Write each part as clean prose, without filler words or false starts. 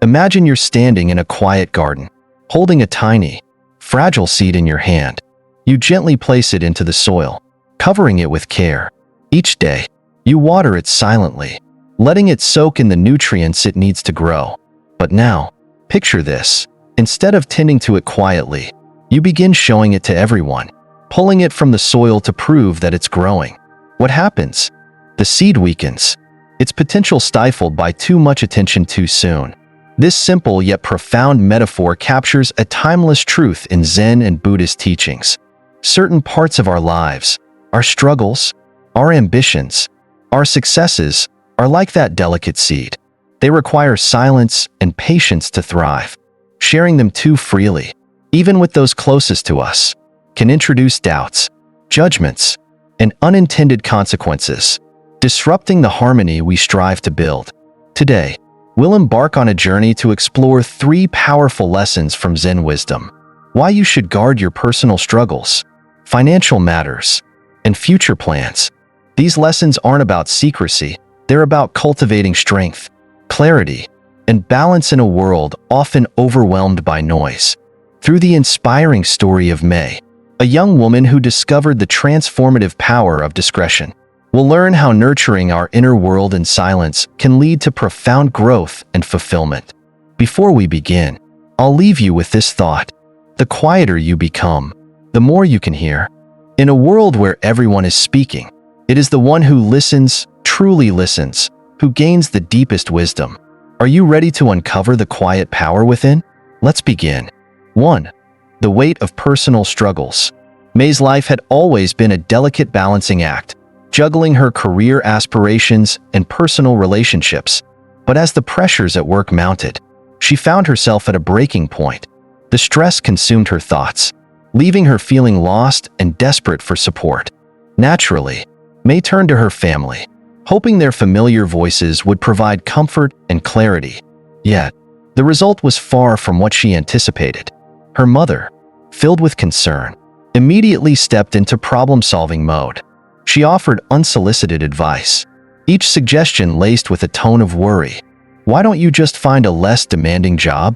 Imagine you're standing in a quiet garden, holding a tiny, fragile seed in your hand. You gently place it into the soil, covering it with care. Each day, you water it silently, letting it soak in the nutrients it needs to grow. But now, picture this. Instead of tending to it quietly, you begin showing it to everyone, pulling it from the soil to prove that it's growing. What happens? The seed weakens, its potential stifled by too much attention too soon. This simple yet profound metaphor captures a timeless truth in Zen and Buddhist teachings. Certain parts of our lives, our struggles, our ambitions, our successes, are like that delicate seed. They require silence and patience to thrive. Sharing them too freely, even with those closest to us, can introduce doubts, judgments, and unintended consequences, disrupting the harmony we strive to build. Today, we'll embark on a journey to explore 3 powerful lessons from Zen wisdom: why you should guard your personal struggles, financial matters, and future plans. These lessons aren't about secrecy, they're about cultivating strength, clarity, and balance in a world often overwhelmed by noise. Through the inspiring story of May, a young woman who discovered the transformative power of discretion, we'll learn how nurturing our inner world in silence can lead to profound growth and fulfillment. Before we begin, I'll leave you with this thought: the quieter you become, the more you can hear. In a world where everyone is speaking, it is the one who listens, truly listens, who gains the deepest wisdom. Are you ready to uncover the quiet power within? Let's begin. 1. The weight of personal struggles. May's life had always been a delicate balancing act, juggling her career aspirations and personal relationships. But as the pressures at work mounted, she found herself at a breaking point. The stress consumed her thoughts, leaving her feeling lost and desperate for support. Naturally, May turned to her family, hoping their familiar voices would provide comfort and clarity. Yet, the result was far from what she anticipated. Her mother, filled with concern, immediately stepped into problem-solving mode. She offered unsolicited advice, each suggestion laced with a tone of worry. "Why don't you just find a less demanding job?"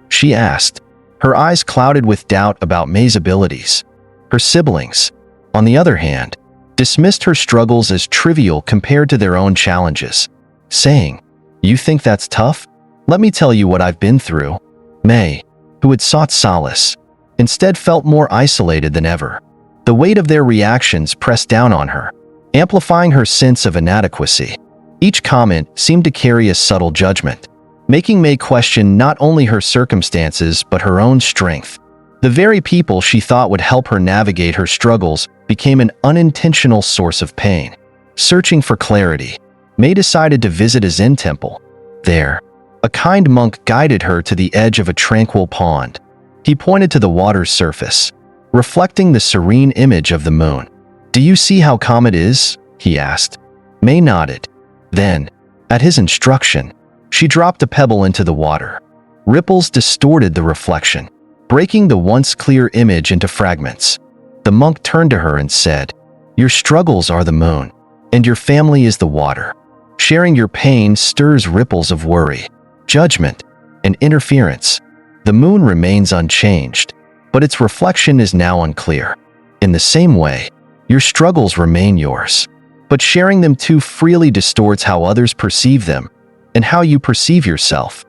she asked, her eyes clouded with doubt about May's abilities. Her siblings, on the other hand, dismissed her struggles as trivial compared to their own challenges, saying, "You think that's tough? Let me tell you what I've been through." May, who had sought solace, instead felt more isolated than ever. The weight of their reactions pressed down on her, amplifying her sense of inadequacy. Each comment seemed to carry a subtle judgment, making May question not only her circumstances but her own strength. The very people she thought would help her navigate her struggles became an unintentional source of pain. Searching for clarity, May decided to visit a Zen temple. There, a kind monk guided her to the edge of a tranquil pond. He pointed to the water's surface, reflecting the serene image of the moon. "Do you see how calm it is?" he asked. May nodded. Then, at his instruction, she dropped a pebble into the water. Ripples distorted the reflection, breaking the once clear image into fragments. The monk turned to her and said, "Your struggles are the moon, and your family is the water. Sharing your pain stirs ripples of worry, judgment, and interference. The moon remains unchanged, but its reflection is now unclear. In the same way, your struggles remain yours, but sharing them too freely distorts how others perceive them and how you perceive yourself."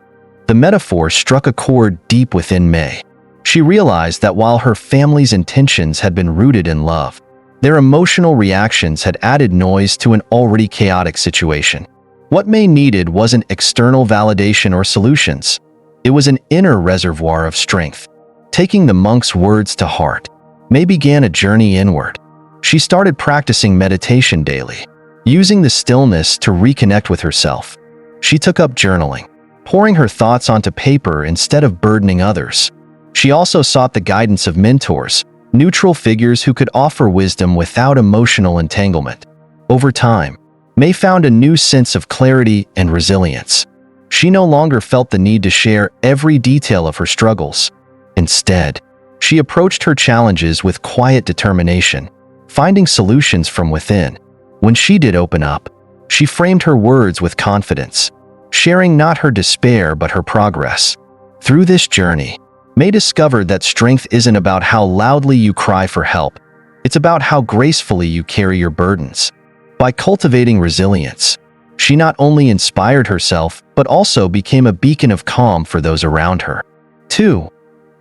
The metaphor struck a chord deep within May. She realized that while her family's intentions had been rooted in love, their emotional reactions had added noise to an already chaotic situation. What May needed wasn't external validation or solutions. It was an inner reservoir of strength. Taking the monk's words to heart, May began a journey inward. She started practicing meditation daily, using the stillness to reconnect with herself. She took up journaling, pouring her thoughts onto paper instead of burdening others. She also sought the guidance of mentors, neutral figures who could offer wisdom without emotional entanglement. Over time, May found a new sense of clarity and resilience. She no longer felt the need to share every detail of her struggles. Instead, she approached her challenges with quiet determination, finding solutions from within. When she did open up, she framed her words with confidence, sharing not her despair but her progress. Through this journey, May discovered that strength isn't about how loudly you cry for help. It's about how gracefully you carry your burdens. By cultivating resilience, she not only inspired herself but also became a beacon of calm for those around her. 2.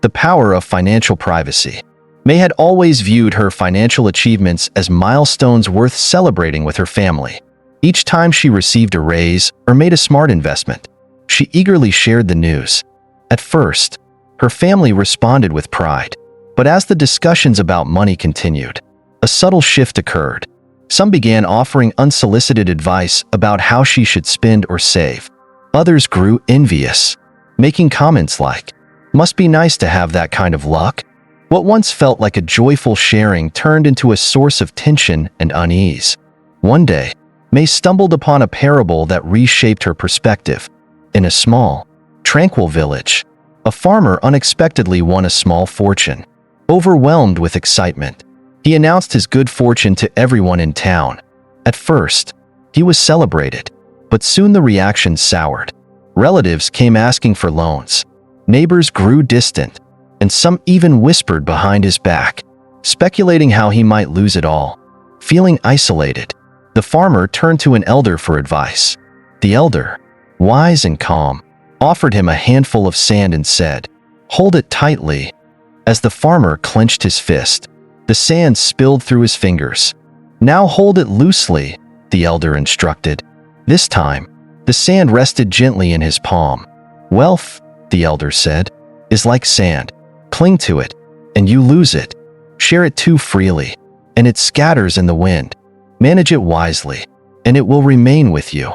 The power of financial privacy. May had always viewed her financial achievements as milestones worth celebrating with her family. Each time she received a raise or made a smart investment, she eagerly shared the news. At first, her family responded with pride, but as the discussions about money continued, a subtle shift occurred. Some began offering unsolicited advice about how she should spend or save. Others grew envious, making comments like, "Must be nice to have that kind of luck." What once felt like a joyful sharing turned into a source of tension and unease. One day, May stumbled upon a parable that reshaped her perspective. In a small, tranquil village, a farmer unexpectedly won a small fortune. Overwhelmed with excitement, he announced his good fortune to everyone in town. At first, he was celebrated, but soon the reaction soured. Relatives came asking for loans. Neighbors grew distant, and some even whispered behind his back, speculating how he might lose it all. Feeling isolated, the farmer turned to an elder for advice. The elder, wise and calm, offered him a handful of sand and said, "Hold it tightly." As the farmer clenched his fist, the sand spilled through his fingers. "Now hold it loosely," the elder instructed. This time, the sand rested gently in his palm. "Wealth," the elder said, "is like sand. Cling to it, and you lose it. Share it too freely, and it scatters in the wind. Manage it wisely, and it will remain with you."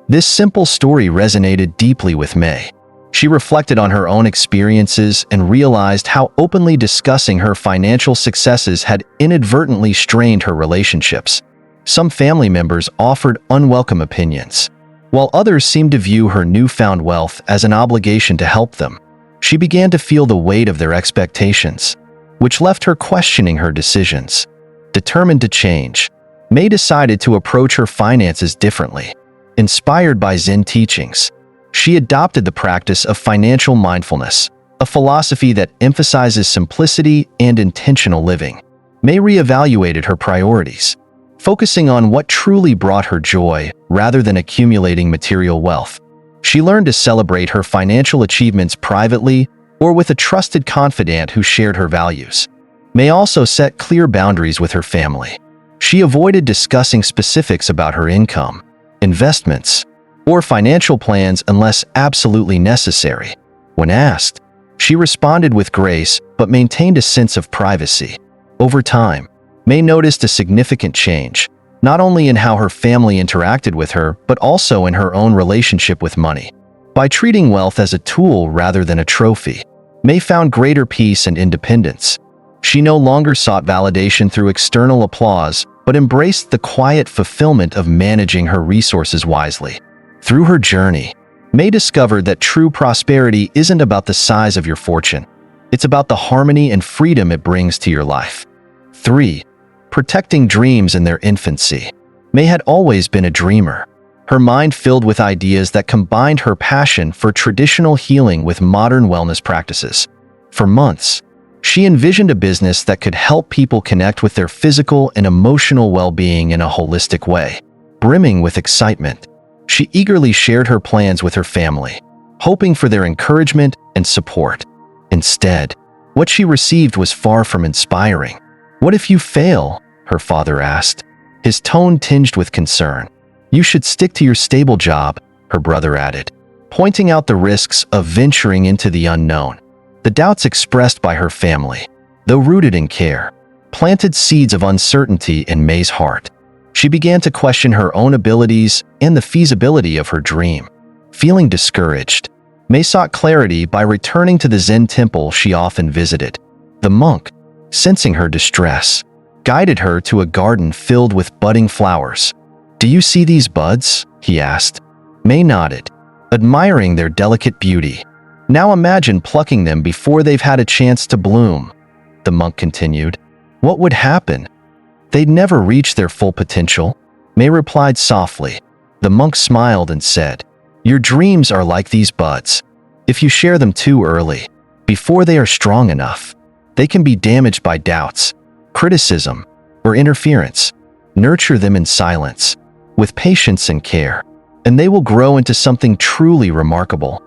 This simple story resonated deeply with May. She reflected on her own experiences and realized how openly discussing her financial successes had inadvertently strained her relationships. Some family members offered unwelcome opinions, while others seemed to view her newfound wealth as an obligation to help them. She began to feel the weight of their expectations, which left her questioning her decisions. Determined to change, May decided to approach her finances differently. Inspired by Zen teachings, she adopted the practice of financial mindfulness, a philosophy that emphasizes simplicity and intentional living. May reevaluated her priorities, focusing on what truly brought her joy rather than accumulating material wealth. She learned to celebrate her financial achievements privately or with a trusted confidant who shared her values. May also set clear boundaries with her family. She avoided discussing specifics about her income, investments, or financial plans unless absolutely necessary. When asked, she responded with grace but maintained a sense of privacy. Over time, May noticed a significant change, not only in how her family interacted with her, but also in her own relationship with money. By treating wealth as a tool rather than a trophy, May found greater peace and independence. She no longer sought validation through external applause, but embraced the quiet fulfillment of managing her resources wisely. Through her journey, May discovered that true prosperity isn't about the size of your fortune. It's about the harmony and freedom it brings to your life. 3. Protecting dreams in their infancy. May had always been a dreamer, her mind filled with ideas that combined her passion for traditional healing with modern wellness practices. For months, she envisioned a business that could help people connect with their physical and emotional well-being in a holistic way. Brimming with excitement, she eagerly shared her plans with her family, hoping for their encouragement and support. Instead, what she received was far from inspiring. "What if you fail?" her father asked, his tone tinged with concern. "You should stick to your stable job," her brother added, pointing out the risks of venturing into the unknown. The doubts expressed by her family, though rooted in care, planted seeds of uncertainty in May's heart. She began to question her own abilities and the feasibility of her dream. Feeling discouraged, May sought clarity by returning to the Zen temple she often visited. The monk, sensing her distress, guided her to a garden filled with budding flowers. "Do you see these buds?" he asked. May nodded, admiring their delicate beauty. "Now imagine plucking them before they've had a chance to bloom," the monk continued. "What would happen? They'd never reach their full potential." May replied softly. The monk smiled and said, Your dreams are like these buds. If you share them too early, before they are strong enough, they can be damaged by doubts, criticism, or interference. Nurture them in silence, with patience and care, and they will grow into something truly remarkable.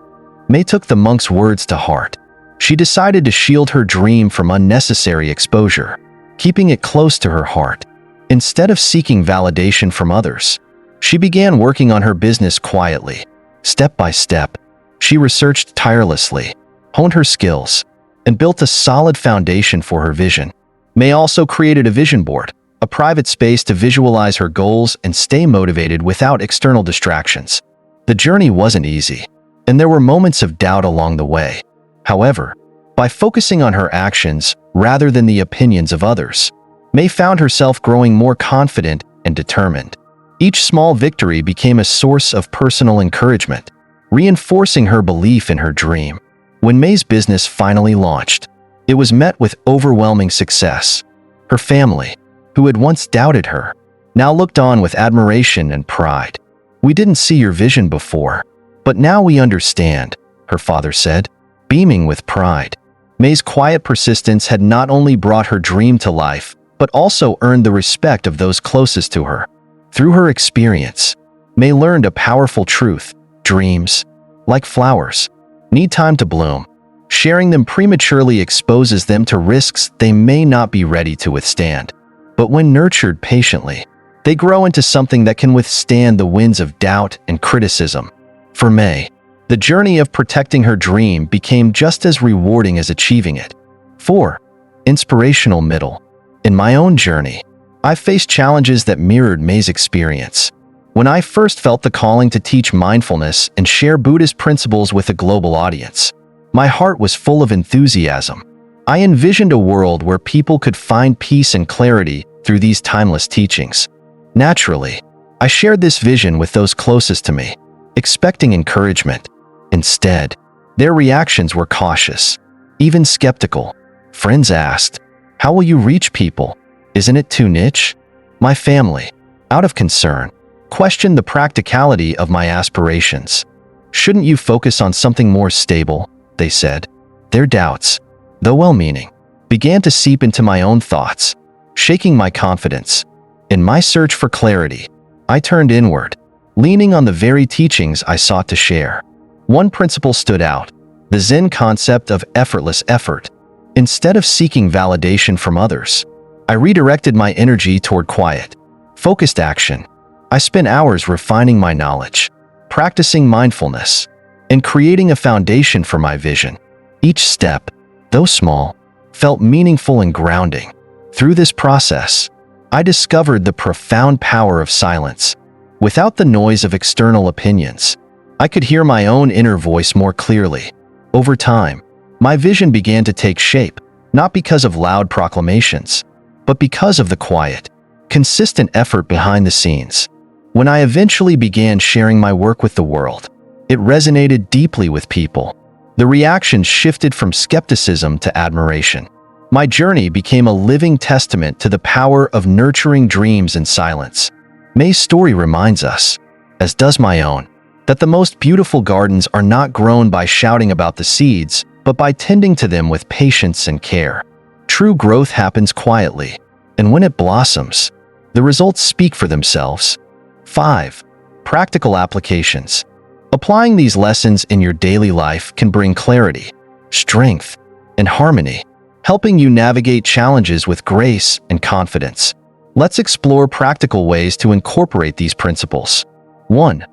May took the monk's words to heart. She decided to shield her dream from unnecessary exposure, keeping it close to her heart. Instead of seeking validation from others, she began working on her business quietly. Step by step, she researched tirelessly, honed her skills, and built a solid foundation for her vision. May also created a vision board, a private space to visualize her goals and stay motivated without external distractions. The journey wasn't easy, and there were moments of doubt along the way. However, by focusing on her actions rather than the opinions of others, May found herself growing more confident and determined. Each small victory became a source of personal encouragement, reinforcing her belief in her dream. When May's business finally launched, it was met with overwhelming success. Her family, who had once doubted her, now looked on with admiration and pride. "We didn't see your vision before, but now we understand," her father said, beaming with pride. May's quiet persistence had not only brought her dream to life, but also earned the respect of those closest to her. Through her experience, May learned a powerful truth: dreams, like flowers, need time to bloom. Sharing them prematurely exposes them to risks they may not be ready to withstand. But when nurtured patiently, they grow into something that can withstand the winds of doubt and criticism. For May, the journey of protecting her dream became just as rewarding as achieving it. 4. Inspirational middle. In my own journey, I faced challenges that mirrored May's experience. When I first felt the calling to teach mindfulness and share Buddhist principles with a global audience, my heart was full of enthusiasm. I envisioned a world where people could find peace and clarity through these timeless teachings. Naturally, I shared this vision with those closest to me, expecting encouragement. Instead, their reactions were cautious, even skeptical. Friends asked, "How will you reach people? Isn't it too niche?" My family, out of concern, questioned the practicality of my aspirations. "Shouldn't you focus on something more stable?" they said. Their doubts, though well-meaning, began to seep into my own thoughts, shaking my confidence. In my search for clarity, I turned inward, leaning on the very teachings I sought to share. One principle stood out: the Zen concept of effortless effort. Instead of seeking validation from others, I redirected my energy toward quiet, focused action. I spent hours refining my knowledge, practicing mindfulness, and creating a foundation for my vision. Each step, though small, felt meaningful and grounding. Through this process, I discovered the profound power of silence. Without the noise of external opinions, I could hear my own inner voice more clearly. Over time, my vision began to take shape, not because of loud proclamations, but because of the quiet, consistent effort behind the scenes. When I eventually began sharing my work with the world, it resonated deeply with people. The reactions shifted from skepticism to admiration. My journey became a living testament to the power of nurturing dreams in silence. May's story reminds us, as does my own, that the most beautiful gardens are not grown by shouting about the seeds, but by tending to them with patience and care. True growth happens quietly, and when it blossoms, the results speak for themselves. 5. Practical applications. Applying these lessons in your daily life can bring clarity, strength, and harmony, helping you navigate challenges with grace and confidence. Let's explore practical ways to incorporate these principles. 1.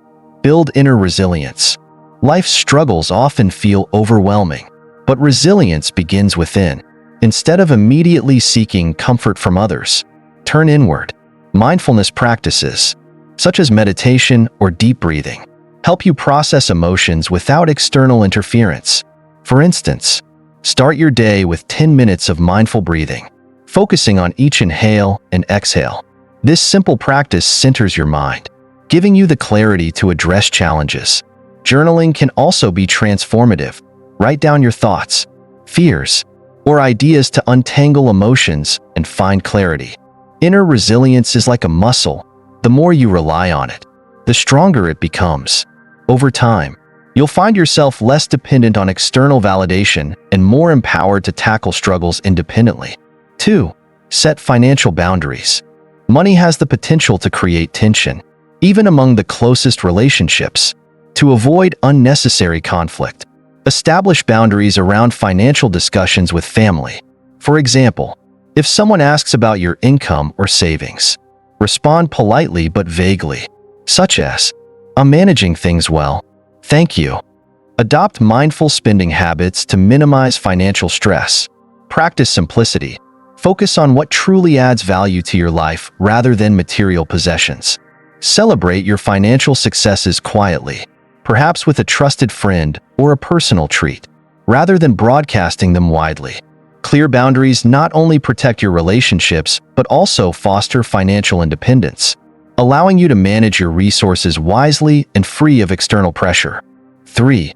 Build inner resilience. Life's struggles often feel overwhelming, but resilience begins within. Instead of immediately seeking comfort from others, turn inward. Mindfulness practices, such as meditation or deep breathing, help you process emotions without external interference. For instance, start your day with 10 minutes of mindful breathing, focusing on each inhale and exhale. This simple practice centers your mind, giving you the clarity to address challenges. Journaling can also be transformative. Write down your thoughts, fears, or ideas to untangle emotions and find clarity. Inner resilience is like a muscle. The more you rely on it, the stronger it becomes. Over time, you'll find yourself less dependent on external validation and more empowered to tackle struggles independently. 2. Set financial boundaries. Money has the potential to create tension, even among the closest relationships. To avoid unnecessary conflict, establish boundaries around financial discussions with family. For example, if someone asks about your income or savings, respond politely but vaguely, such as, "I'm managing things well, thank you." Adopt mindful spending habits to minimize financial stress. Practice simplicity. Focus on what truly adds value to your life rather than material possessions. Celebrate your financial successes quietly, perhaps with a trusted friend or a personal treat, rather than broadcasting them widely. Clear boundaries not only protect your relationships, but also foster financial independence, allowing you to manage your resources wisely and free of external pressure. 3.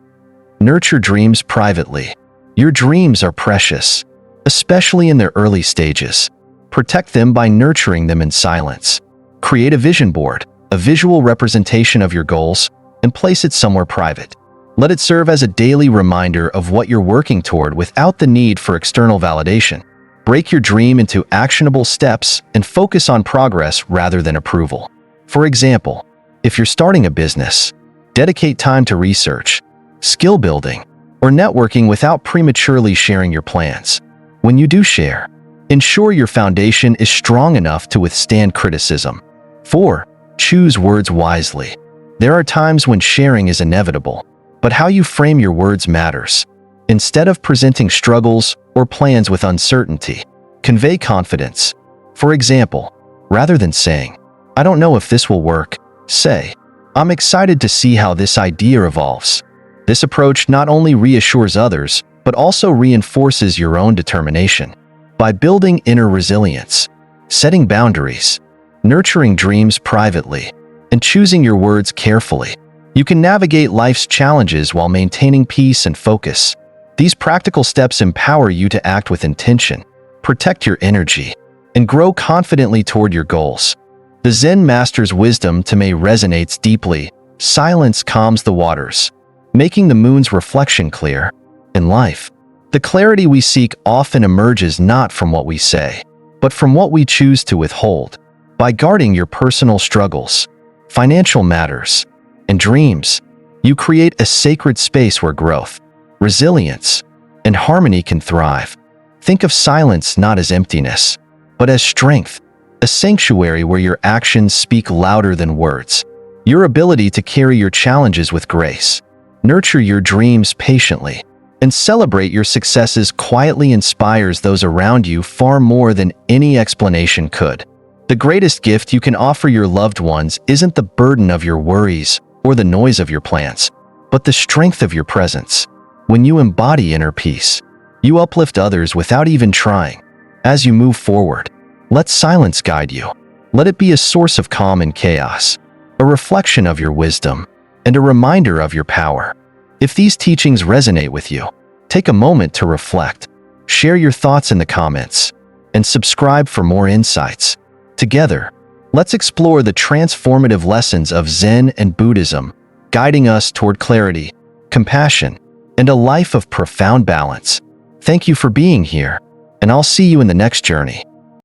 Nurture dreams privately. Your dreams are precious, especially in their early stages. Protect them by nurturing them in silence. Create a vision board, a visual representation of your goals, and place it somewhere private. Let it serve as a daily reminder of what you're working toward without the need for external validation. Break your dream into actionable steps and focus on progress rather than approval. For example, if you're starting a business, dedicate time to research, skill building, or networking without prematurely sharing your plans. When you do share, ensure your foundation is strong enough to withstand criticism. 4. Choose words wisely. There are times when sharing is inevitable, but how you frame your words matters. Instead of presenting struggles or plans with uncertainty, convey confidence. For example, rather than saying, "I don't know if this will work," say, "I'm excited to see how this idea evolves." This approach not only reassures others, but also reinforces your own determination. By building inner resilience, setting boundaries, nurturing dreams privately, and choosing your words carefully, you can navigate life's challenges while maintaining peace and focus. These practical steps empower you to act with intention, protect your energy, and grow confidently toward your goals. The Zen master's wisdom to me resonates deeply. Silence calms the waters, making the moon's reflection clear. In life, the clarity we seek often emerges not from what we say, but from what we choose to withhold. By guarding your personal struggles, financial matters, and dreams, you create a sacred space where growth, resilience, and harmony can thrive. Think of silence not as emptiness, but as strength, a sanctuary where your actions speak louder than words. Your ability to carry your challenges with grace, nurture your dreams patiently, and celebrate your successes quietly inspires those around you far more than any explanation could. The greatest gift you can offer your loved ones isn't the burden of your worries or the noise of your plans, but the strength of your presence. When you embody inner peace, you uplift others without even trying. As you move forward, let silence guide you. Let it be a source of calm in chaos, a reflection of your wisdom, and a reminder of your power. If these teachings resonate with you, take a moment to reflect, share your thoughts in the comments, and subscribe for more insights. Together, let's explore the transformative lessons of Zen and Buddhism, guiding us toward clarity, compassion, and a life of profound balance. Thank you for being here, and I'll see you in the next journey.